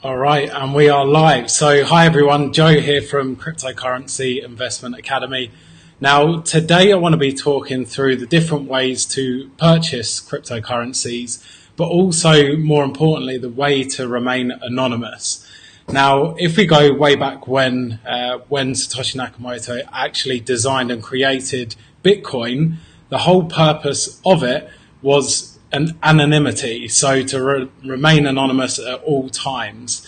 All right, and we are live. So, hi everyone, Joe here from Cryptocurrency Investment Academy. Now, today I want to be talking through the different ways to purchase cryptocurrencies, but also, more importantly, the way to remain anonymous. Now, if we go way back when Satoshi Nakamoto actually designed and created Bitcoin, the whole purpose of it was an anonymity, so to remain anonymous at all times.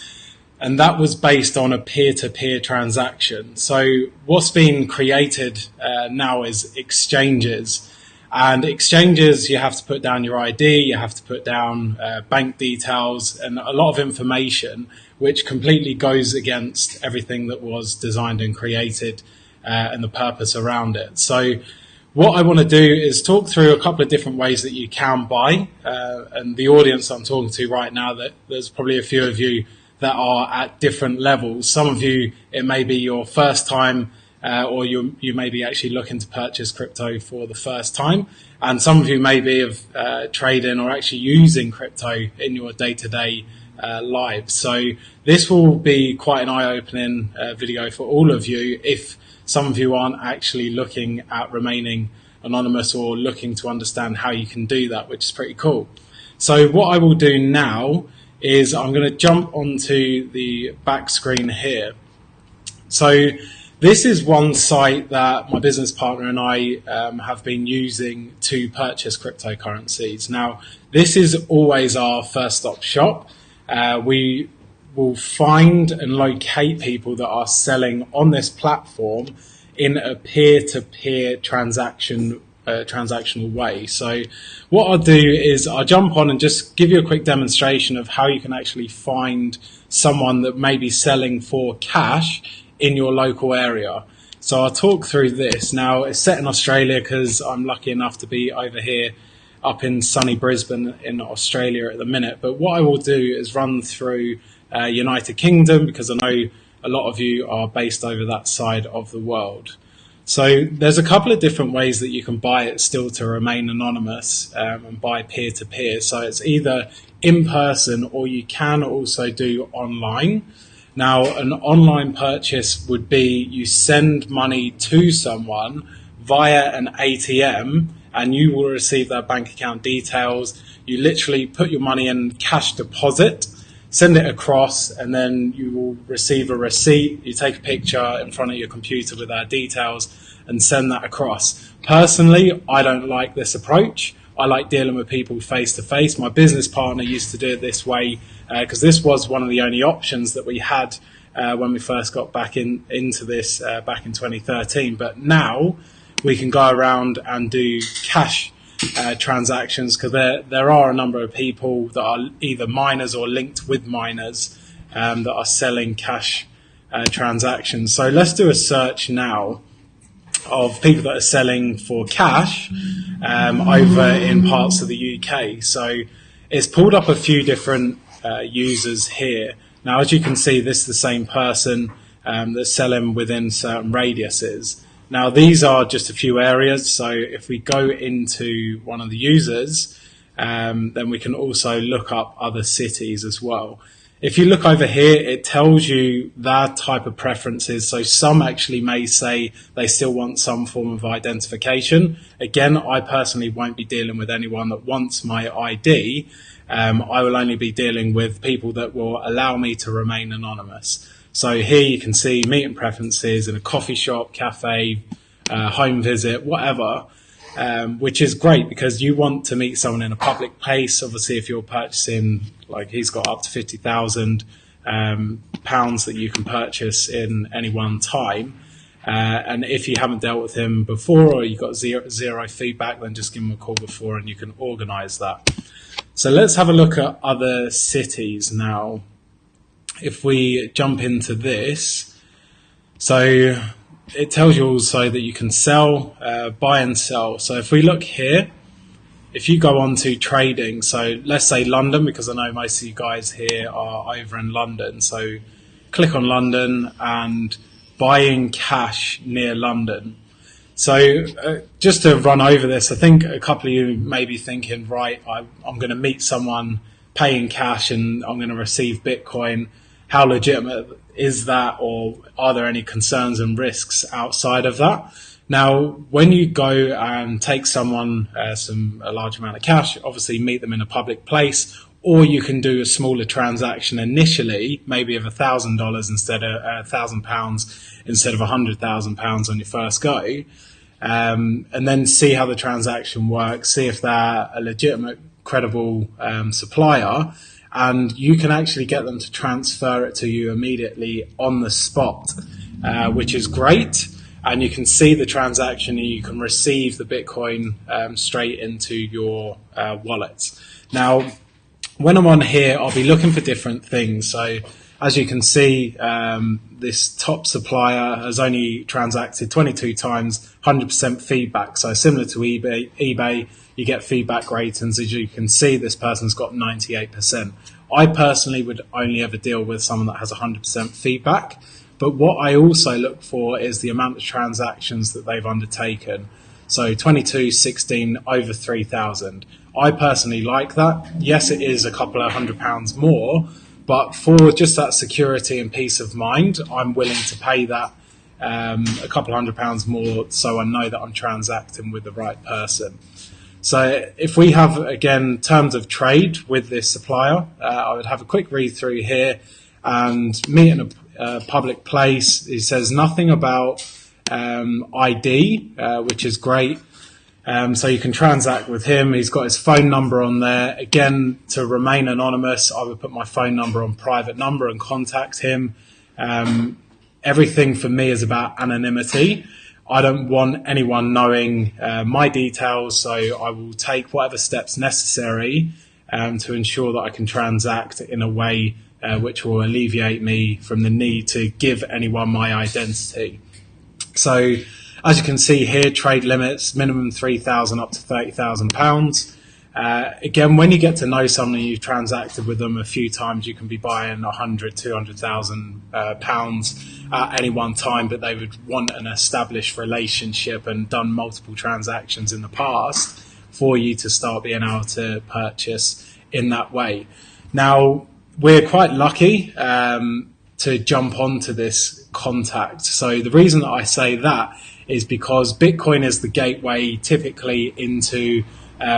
And that was based on a peer-to-peer transaction. So what's been created now is exchanges. And exchanges, you have to put down your ID, you have to put down bank details and a lot of information, which completely goes against everything that was designed and created and the purpose around it. So what I want to do is talk through a couple of different ways that you can buy, and the audience I'm talking to right now, that there's probably a few of you that are at different levels. Some of you, it may be your first time, or you may be actually looking to purchase crypto for the first time, and some of you may be of trading or actually using crypto in your day-to-day lives. So this will be quite an eye-opening video for all of you if some of you aren't actually looking at remaining anonymous or looking to understand how you can do that, which is pretty cool. So what I will do now is I'm going to jump onto the back screen here. So this is one site that my business partner and I have been using to purchase cryptocurrencies. Now, this is always our first stop shop. We will find and locate people that are selling on this platform in a peer-to-peer transactional way. So what I'll do is I'll jump on and just give you a quick demonstration of how you can actually find someone that may be selling for cash in your local area. So I'll talk through this. Now, it's set in Australia because I'm lucky enough to be over here up in sunny Brisbane in Australia at the minute. But what I will do is run through United Kingdom, because I know a lot of you are based over that side of the world. So there's a couple of different ways that you can buy it still to remain anonymous and buy peer-to-peer. So it's either in person or you can also do online. Now, an online purchase would be you send money to someone via an ATM and you will receive their bank account details. You literally put your money in cash deposit, send it across, and then you will receive a receipt. You take a picture in front of your computer with our details and send that across. Personally, I don't like this approach. I like dealing with people face to face. My business partner used to do it this way because this was one of the only options that we had when we first got back into this back in 2013. But now we can go around and do cash transactions, because there are a number of people that are either miners or linked with miners that are selling cash transactions. So let's do a search now of people that are selling for cash over in parts of the UK. So it's pulled up a few different users here. Now, as you can see, this is the same person that's selling within certain radiuses. Now, these are just a few areas, so if we go into one of the users, then we can also look up other cities as well. If you look over here, it tells you their type of preferences. So some actually may say they still want some form of identification. Again, I personally won't be dealing with anyone that wants my ID. I will only be dealing with people that will allow me to remain anonymous. So here you can see meeting preferences in a coffee shop, cafe, home visit, whatever, which is great because you want to meet someone in a public place. Obviously, if you're purchasing, like he's got up to £50,000 that you can purchase in any one time. And if you haven't dealt with him before or you've got zero feedback, then just give him a call before and you can organise that. So let's have a look at other cities now. If we jump into this, so it tells you also that you can sell, buy and sell. So if we look here, if you go on to trading, so let's say London, because I know most of you guys here are over in London. So click on London and buying cash near London. So just to run over this, I think a couple of you may be thinking, right, I'm going to meet someone pay in cash and I'm going to receive Bitcoin. How legitimate is that, or are there any concerns and risks outside of that? Now, when you go and take someone a large amount of cash, obviously meet them in a public place, or you can do a smaller transaction initially, maybe of $1,000 instead of £1,000 instead of £100,000 on your first go, and then see how the transaction works, see if they're a legitimate, credible supplier, and you can actually get them to transfer it to you immediately on the spot, which is great. And you can see the transaction and you can receive the Bitcoin straight into your wallets. Now, when I'm on here, I'll be looking for different things. So as you can see, this top supplier has only transacted 22 times, 100% feedback. So similar to eBay, you get feedback ratings. As you can see, this person's got 98%. I personally would only ever deal with someone that has 100% feedback. But what I also look for is the amount of transactions that they've undertaken. So 22, 16, over 3,000. I personally like that. Yes, it is a couple of £100 more, but for just that security and peace of mind, I'm willing to pay that a couple of £100 more so I know that I'm transacting with the right person. So if we have, again, terms of trade with this supplier, I would have a quick read through here and meet in a public place. He says nothing about ID, which is great. So you can transact with him. He's got his phone number on there. Again, to remain anonymous, I would put my phone number on private number and contact him. Everything for me is about anonymity. I don't want anyone knowing my details, so I will take whatever steps necessary to ensure that I can transact in a way which will alleviate me from the need to give anyone my identity. So as you can see here, trade limits, minimum 3,000 up to £30,000. Again, when you get to know someone, you've transacted with them a few times, you can be buying 100, 200,000 pounds at any one time, but they would want an established relationship and done multiple transactions in the past for you to start being able to purchase in that way. Now, we're quite lucky to jump onto this contact. So the reason that I say that is because Bitcoin is the gateway typically into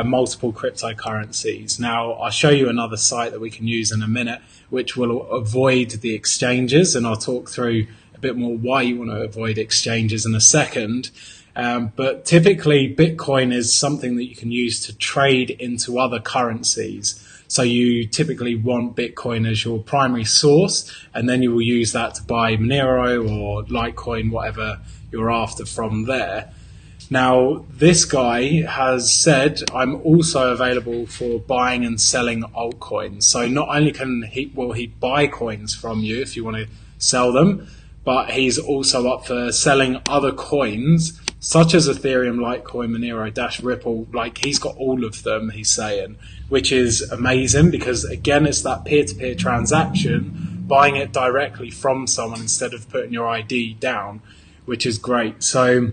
multiple cryptocurrencies. Now, I'll show you another site that we can use in a minute, which will avoid the exchanges, and I'll talk through a bit more why you want to avoid exchanges in a second. But typically, Bitcoin is something that you can use to trade into other currencies. So you typically want Bitcoin as your primary source, and then you will use that to buy Monero or Litecoin, whatever you're after from there. Now, this guy has said, I'm also available for buying and selling altcoins. So not only will he buy coins from you if you want to sell them, but he's also up for selling other coins, such as Ethereum, Litecoin, Monero, Dash, Ripple. Like, he's got all of them, he's saying, which is amazing because, again, it's that peer-to-peer transaction, buying it directly from someone instead of putting your ID down, which is great. So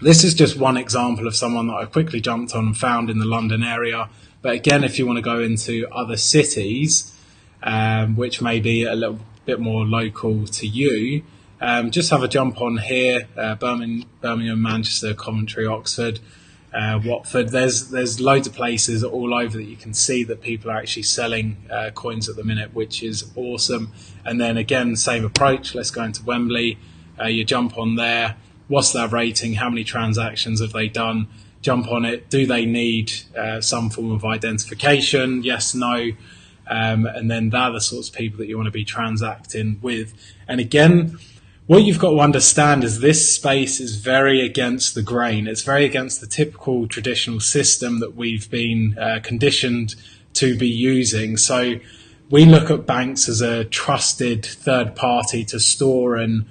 this is just one example of someone that I quickly jumped on and found in the London area. But again, if you want to go into other cities, which may be a little bit more local to you, just have a jump on here, Birmingham, Manchester, Coventry, Oxford, Watford. There's loads of places all over that you can see that people are actually selling coins at the minute, which is awesome. And then again, same approach. Let's go into Wembley. You jump on there. What's their rating? How many transactions have they done? Jump on it. Do they need some form of identification? Yes, no. And then they're the sorts of people that you want to be transacting with. And again, what you've got to understand is this space is very against the grain. It's very against the typical traditional system that we've been conditioned to be using. So we look at banks as a trusted third party to store and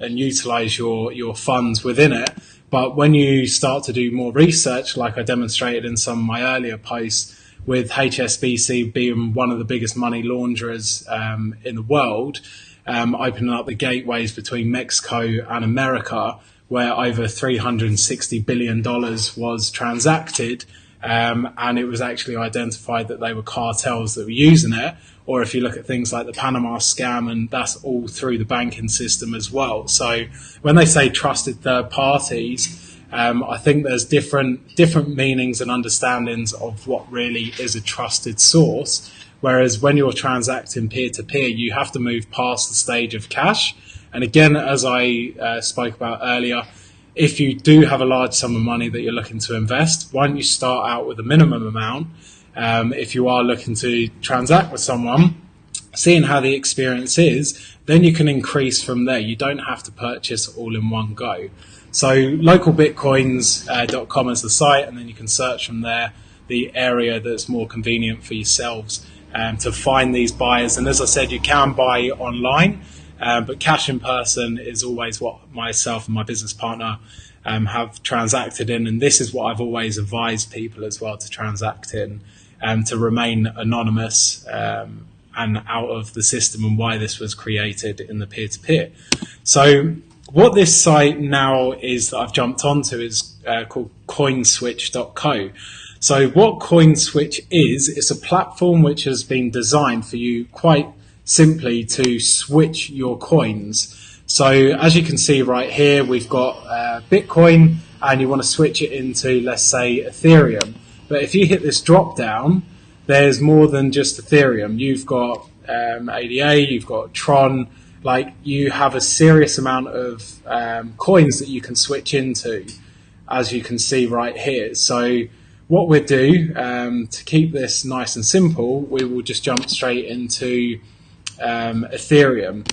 utilize your funds within it. But when you start to do more research, like I demonstrated in some of my earlier posts, with HSBC being one of the biggest money launderers in the world, opening up the gateways between Mexico and America, where over $360 billion was transacted, and it was actually identified that they were cartels that were using it. Or if you look at things like the Panama scam, and that's all through the banking system as well. So when they say trusted third parties, I think there's different meanings and understandings of what really is a trusted source. Whereas when you're transacting peer-to-peer, you have to move past the stage of cash. And again, as I spoke about earlier, if you do have a large sum of money that you're looking to invest, why don't you start out with a minimum amount? If you are looking to transact with someone, seeing how the experience is, then you can increase from there. You don't have to purchase all in one go. So localbitcoins.com is the site, and then you can search from there the area that's more convenient for yourselves to find these buyers. And as I said, you can buy online, but cash in person is always what myself and my business partner have transacted in. And this is what I've always advised people as well to transact in, to remain anonymous and out of the system, and why this was created in the peer-to-peer. So what this site now is that I've jumped onto is called CoinSwitch.co. So what CoinSwitch is, it's a platform which has been designed for you quite simply to switch your coins. So as you can see right here, we've got Bitcoin, and you want to switch it into, let's say, Ethereum. But if you hit this drop down, there's more than just Ethereum. You've got ADA, you've got Tron. Like, you have a serious amount of coins that you can switch into, as you can see right here. So what we'll do to keep this nice and simple, we will just jump straight into Ethereum.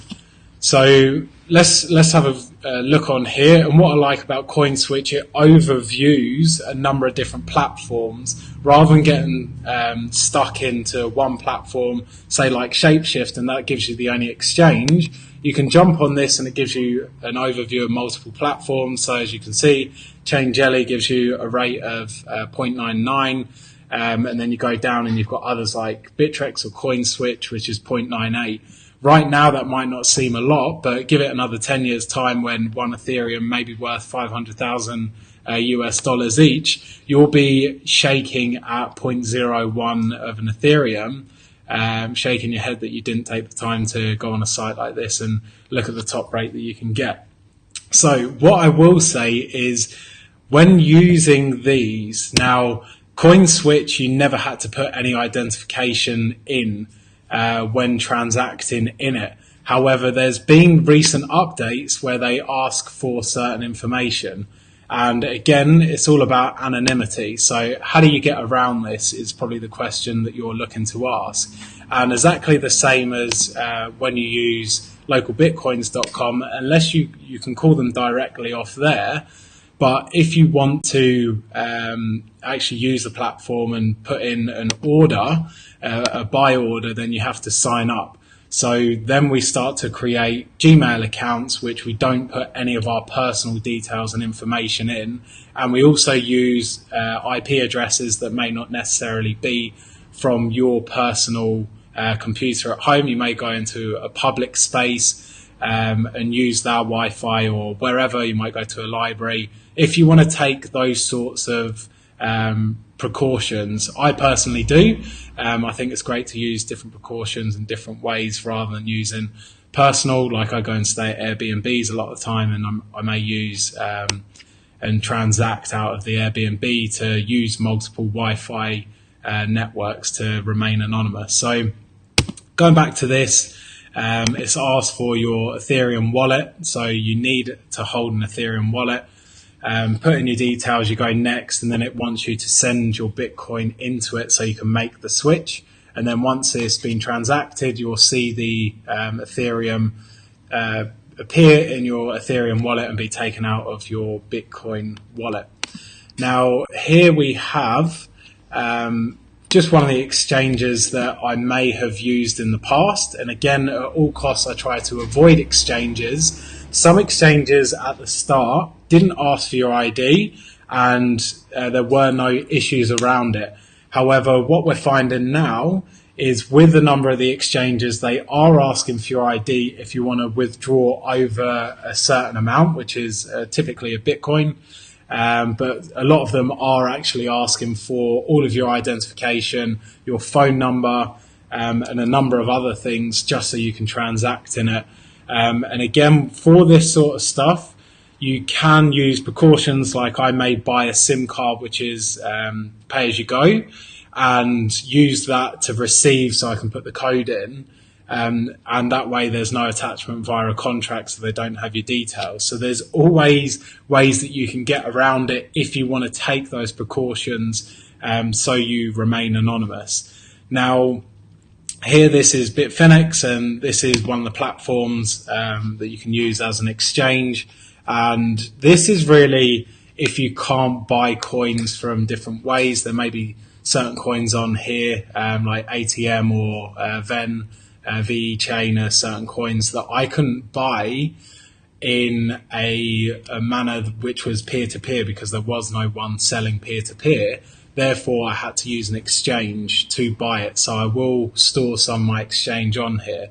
So let's have a look on here. And what I like about CoinSwitch, it overviews a number of different platforms rather than getting stuck into one platform, say like Shapeshift, and that gives you the only exchange. You can jump on this and it gives you an overview of multiple platforms. So as you can see, Chain Jelly gives you a rate of 0.99, and then you go down and you've got others like Bittrex or CoinSwitch, which is 0.98. Right now, that might not seem a lot, but give it another 10 years' time when one Ethereum may be worth 500,000 US dollars each, you'll be shaking at 0.01 of an Ethereum, shaking your head that you didn't take the time to go on a site like this and look at the top rate that you can get. So what I will say is, when using these, now CoinSwitch, you never had to put any identification in when transacting in it. However, there's been recent updates where they ask for certain information. And again, it's all about anonymity. So how do you get around this is probably the question that you're looking to ask. And exactly the same as when you use localbitcoins.com, unless you can call them directly off there. But if you want to actually use the platform and put in an order, a buy order, then you have to sign up. So then we start to create Gmail accounts, which we don't put any of our personal details and information in. And we also use IP addresses that may not necessarily be from your personal computer at home. You may go into a public space and use their Wi-Fi, or wherever. You might go to a library. If you want to take those sorts of precautions, I personally do. I think it's great to use different precautions in different ways rather than using personal. Like, I go and stay at Airbnbs a lot of the time, and I may use and transact out of the Airbnb to use multiple Wi-Fi networks to remain anonymous. So going back to this, it's asked for your Ethereum wallet. So you need to hold an Ethereum wallet. Put in your details, you go next, and then it wants you to send your Bitcoin into it so you can make the switch. And then once it's been transacted, you'll see the Ethereum appear in your Ethereum wallet and be taken out of your Bitcoin wallet. Now, here we have just one of the exchanges that I may have used in the past. And again, at all costs, I try to avoid exchanges. Some exchanges at the start didn't ask for your ID, and there were no issues around it. However, what we're finding now is, with a number of the exchanges, they are asking for your ID if you want to withdraw over a certain amount, which is typically a Bitcoin. but a lot of them are actually asking for all of your identification, your phone number, and a number of other things just so you can transact in it. And again, for this sort of stuff, you can use precautions like I may buy a SIM card, which is pay as you go, and use that to receive so I can put the code in. And that way there's no attachment via a contract, so they don't have your details. So there's always ways that you can get around it if you want to take those precautions, so you remain anonymous. Now, here this is Bitfinex, and this is one of the platforms that you can use as an exchange. And this is really if you can't buy coins from different ways. There may be certain coins on here, like ATM or Ven, VE Chain, are certain coins that I couldn't buy in a manner which was peer-to-peer because there was no one selling peer-to-peer. Therefore, I had to use an exchange to buy it. So I will store some of my exchange on here.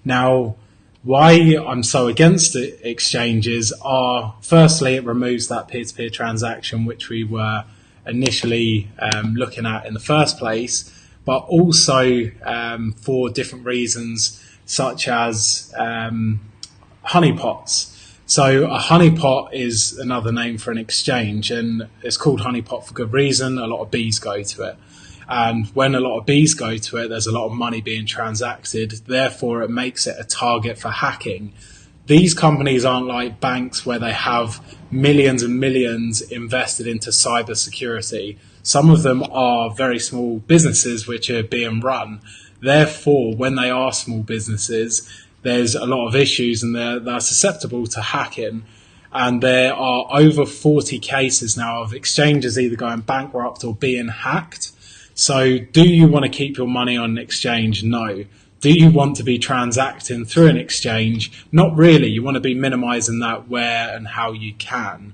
Now, why I'm so against exchanges are, firstly, it removes that peer-to-peer transaction which we were initially looking at in the first place, but also for different reasons, such as honeypots. So a honeypot is another name for an exchange, and it's called honeypot for good reason. A lot of bees go to it. And when a lot of bees go to it, there's a lot of money being transacted. Therefore, it makes it a target for hacking. These companies aren't like banks where they have millions and millions invested into cybersecurity. Some of them are very small businesses which are being run. Therefore, when they are small businesses, there's a lot of issues and they're susceptible to hacking. And there are over 40 cases now of exchanges either going bankrupt or being hacked. So do you want to keep your money on an exchange? No. Do you want to be transacting through an exchange? Not really. You want to be minimizing that where and how you can.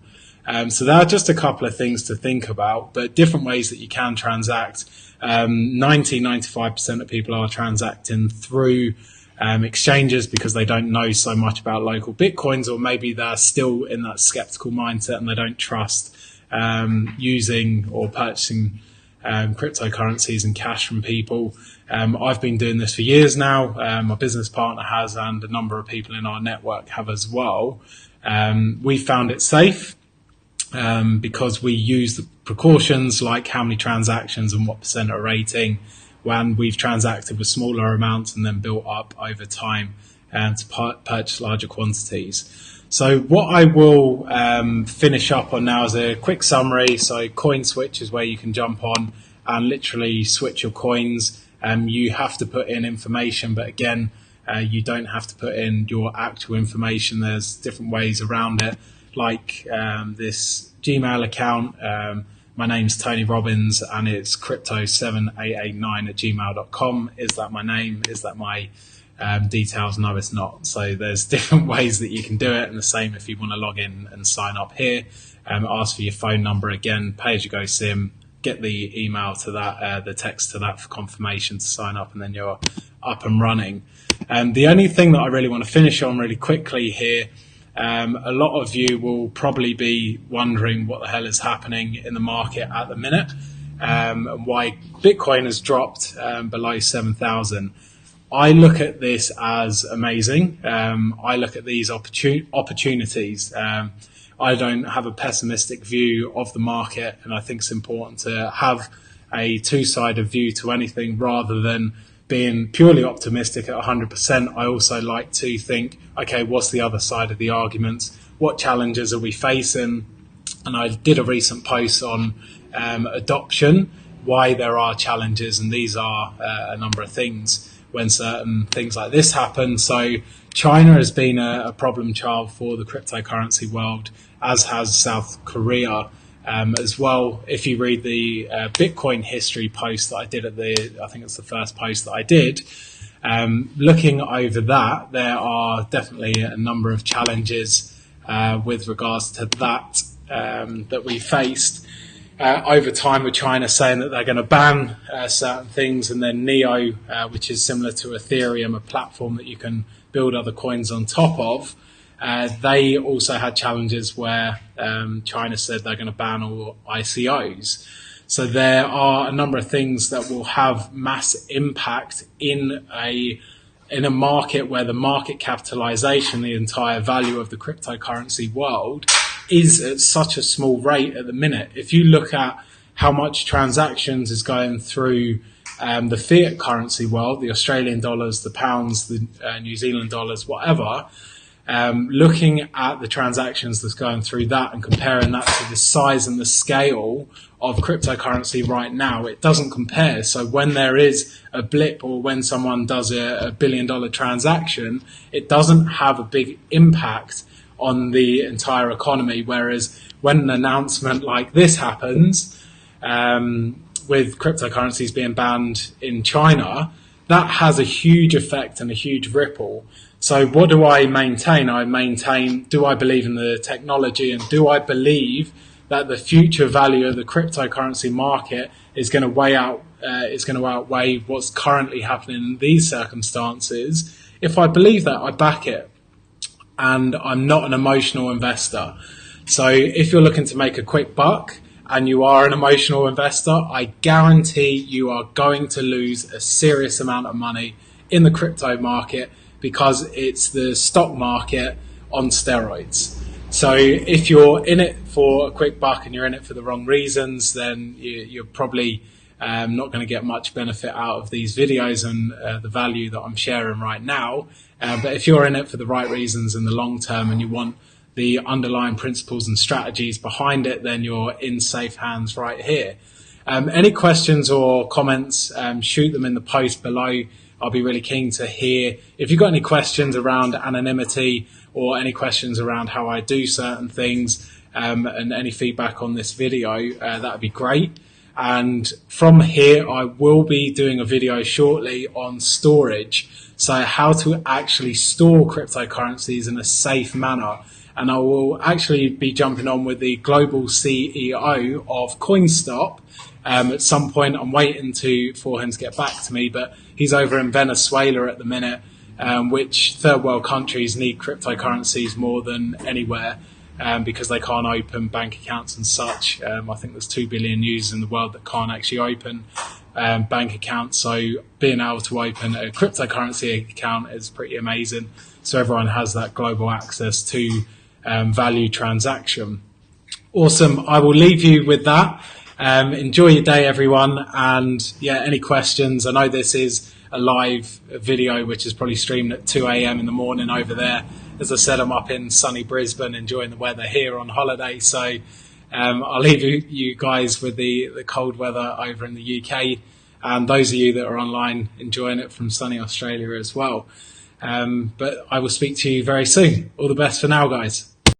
So there are just a couple of things to think about, but different ways that you can transact. 95% of people are transacting through exchanges because they don't know so much about local Bitcoins, or maybe they're still in that skeptical mindset and they don't trust using or purchasing cryptocurrencies and cash from people. I've been doing this for years now. My business partner has, and a number of people in our network have as well. We found it safe because we use the precautions like how many transactions and what percent are rating when we've transacted with smaller amounts and then built up over time to purchase larger quantities. So what I will finish up on now is a quick summary. So CoinSwitch is where you can jump on and literally switch your coins. You have to put in information, but again, you don't have to put in your actual information. There's different ways around it, like this Gmail account. My name's Tony Robbins and it's crypto7889@gmail.com. Is that my name? Is that my details? No, it's not. So there's different ways that you can do it, and the same if you want to log in and sign up here. Ask for your phone number again, pay as you go SIM, get the email to that, the text to that for confirmation to sign up, and then you're up and running. The only thing that I really want to finish on really quickly here, a lot of you will probably be wondering what the hell is happening in the market at the minute, and why Bitcoin has dropped below 7,000. I look at this as amazing. I look at these opportunities. I don't have a pessimistic view of the market, and I think it's important to have a two-sided view to anything rather than being purely optimistic at 100%. I also like to think, okay, what's the other side of the arguments? What challenges are we facing? And I did a recent post on adoption, why there are challenges, and these are a number of things when certain things like this happen. So China has been a problem child for the cryptocurrency world, as has South Korea as well. If you read the Bitcoin history post that I did I think it's the first post that I did, looking over that, there are definitely a number of challenges with regards to that that we faced over time, with China saying that they're going to ban certain things, and then Neo, which is similar to Ethereum, a platform that you can build other coins on top of, they also had challenges where China said they're going to ban all ICOs. So there are a number of things that will have mass impact in a market where the market capitalization, the entire value of the cryptocurrency world, is at such a small rate at the minute. If you look at how much transactions is going through the fiat currency world, the Australian dollars, the pounds, the New Zealand dollars, whatever, looking at the transactions that's going through that and comparing that to the size and the scale of cryptocurrency right now, it doesn't compare. So when there is a blip or when someone does a $1 billion transaction, it doesn't have a big impact on the entire economy. Whereas when an announcement like this happens, with cryptocurrencies being banned in China, that has a huge effect and a huge ripple. So what do I maintain? I maintain, do I believe in the technology, and do I believe that the future value of the cryptocurrency market is going to outweigh what's currently happening in these circumstances? If I believe that, I back it. And I'm not an emotional investor. So if you're looking to make a quick buck and you are an emotional investor, I guarantee you are going to lose a serious amount of money in the crypto market, because it's the stock market on steroids. So if you're in it for a quick buck and you're in it for the wrong reasons, then you're probably not going to get much benefit out of these videos and the value that I'm sharing right now. But if you're in it for the right reasons in the long term and you want the underlying principles and strategies behind it, then you're in safe hands right here. Any questions or comments, shoot them in the post below. I'll be really keen to hear. If you've got any questions around anonymity or any questions around how I do certain things, and any feedback on this video, that would be great. And from here, I will be doing a video shortly on storage. So how to actually store cryptocurrencies in a safe manner. And I will actually be jumping on with the global CEO of CoinSwitcher at some point. I'm waiting for him to get back to me, but he's over in Venezuela at the minute, which third world countries need cryptocurrencies more than anywhere, because they can't open bank accounts and such. I think there's 2 billion users in the world that can't actually open bank accounts. So being able to open a cryptocurrency account is pretty amazing. So everyone has that global access to value transaction. Awesome. I will leave you with that. Enjoy your day, everyone. And yeah, any questions? I know this is a live video, which is probably streamed at 2 a.m. in the morning over there. As I said, I'm up in sunny Brisbane enjoying the weather here on holiday. So I'll leave you guys with the cold weather over in the UK. And those of you that are online enjoying it from sunny Australia as well. But I will speak to you very soon. All the best for now, guys.